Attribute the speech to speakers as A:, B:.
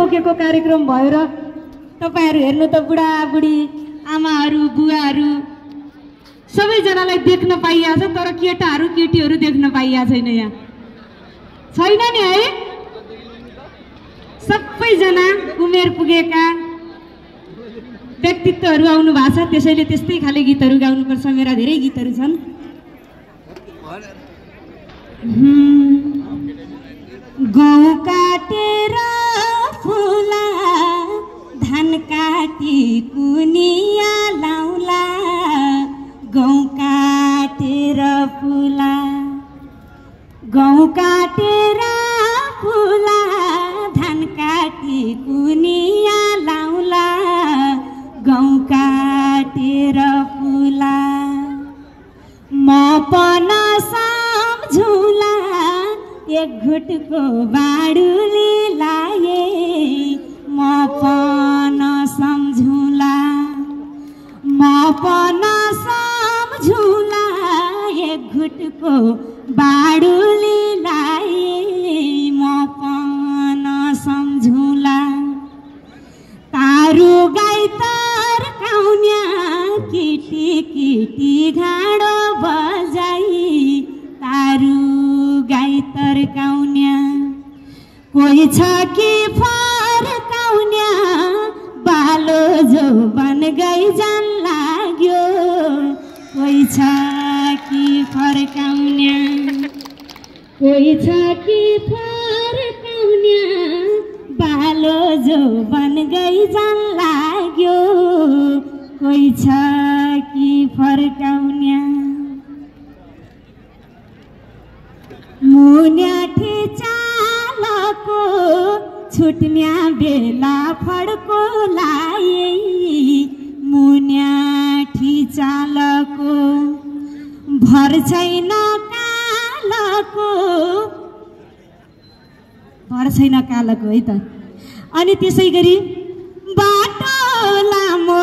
A: बोकेको कार्यक्रम भयो र तपाईहरु हेर्नु त बुढाबुढी आमाहरु बुवाहरु सबैजनालाई देख्न पाइया छ तर केटाहरु केटीहरु देख्न पाइया छैन यहाँ छैन नि है सबैजना उमेर पुगेका व्यक्तित्वहरु आउनु भएको छ त्यसैले त्यस्तै खाले गीतहरु गाउनुपर्छ मेरा धेरै गीतहरु छन् गौँ काटेर फुला धान काटी कुनिया लाउला गौँ काटेर फुला गौँ काटेर फुला धान काटी कुनिया लाउला गौँ काटेर फुला म पन सम्झुला एक घुटको बाडुली लाए म पन सम्झुला म पन सम्झुला एक घुटको बाडुली लाए म पन सम्झुला तारु गाई तर्काउन्या किटी किटी घाँडो बजाई तारु गाई तर्काउन्या कोही छ कि फर्काउन्या बालो जौवन गई जान लाग्यो कोही छ कि फर्काउन्या कोही छ कि फर्काउन्या बालो जौवन गई जान लाग्यो कोही छ कि फर्काउन्या मुन्याठी चालको छुट्न्या बेला फड्को लाए मुन्याठी चालको भर छैन कालको भर छैन कालको है त अनि त्यसै गरी बाटो लामो